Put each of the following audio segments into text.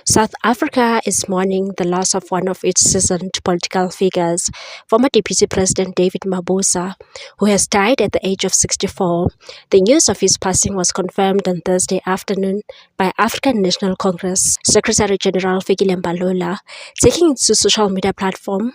South Africa is mourning the loss of one of its seasoned political figures, former Deputy President David Mabuza, who has died at the age of 64. The news of his passing was confirmed on Thursday afternoon by African National Congress Secretary General Fikile Mbalula. Taking to social media platform,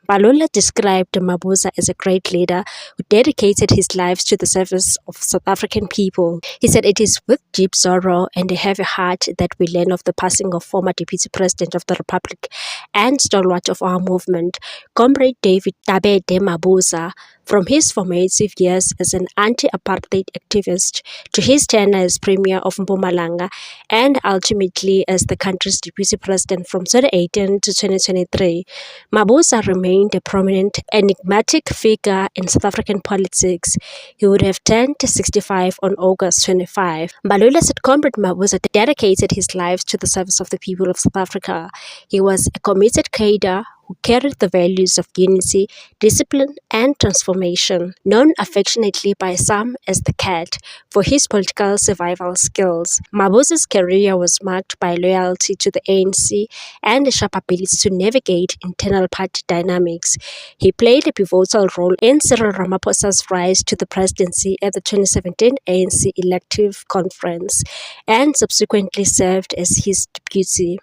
Mbalula described Mabuza as a great leader who dedicated his life to the service of South African people. He said, "It is with deep sorrow and a heavy heart that we learn of the passing of former Deputy President of the Republic and stalwart of our movement, Comrade David Tabede Mabuza. From his formative years as an anti-apartheid activist to his tenure as Premier of Mpumalanga and ultimately as the country's Deputy President from 2018 to 2023, Mabuza remained a prominent, enigmatic figure in South African politics. He would have turned 65 on August 25. Mbalula said Comrade Mabuza dedicated his life to the service of the people of South Africa. He was a committed cadre who carried the values of unity, discipline, and transformation, known affectionately by some as the Cat for his political survival skills. Mabuza's career was marked by loyalty to the ANC and a sharp ability to navigate internal party dynamics. He played a pivotal role in Cyril Ramaphosa's rise to the presidency at the 2017 ANC elective conference and subsequently served as his deputy.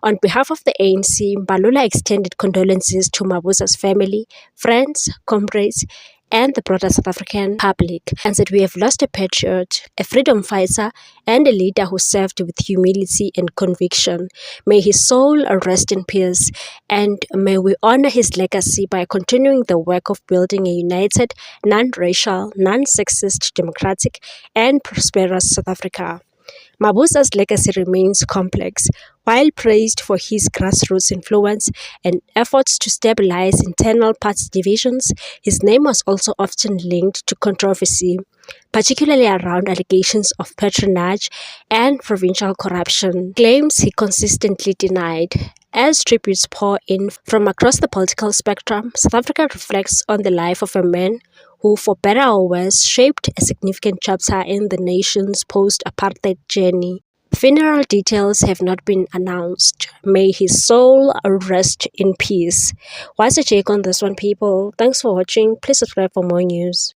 On behalf of the ANC, Mbalula extended condolences to Mabuza's family, friends, comrades, and the broader South African public, and said, "We have lost a patriot, a freedom fighter, and a leader who served with humility and conviction. May his soul rest in peace, and may we honor his legacy by continuing the work of building a united, non-racial, non-sexist, democratic, and prosperous South Africa." Mabuza's legacy remains complex. While praised for his grassroots influence and efforts to stabilize internal party divisions, his name was also often linked to controversy, particularly around allegations of patronage and provincial corruption, claims he consistently denied. As tributes pour in from across the political spectrum, South Africa reflects on the life of a man who, for better or worse, shaped a significant chapter in the nation's post-apartheid journey. Funeral details have not been announced. May his soul rest in peace. What's your take on this one, people? Thanks for watching. Please subscribe for more news.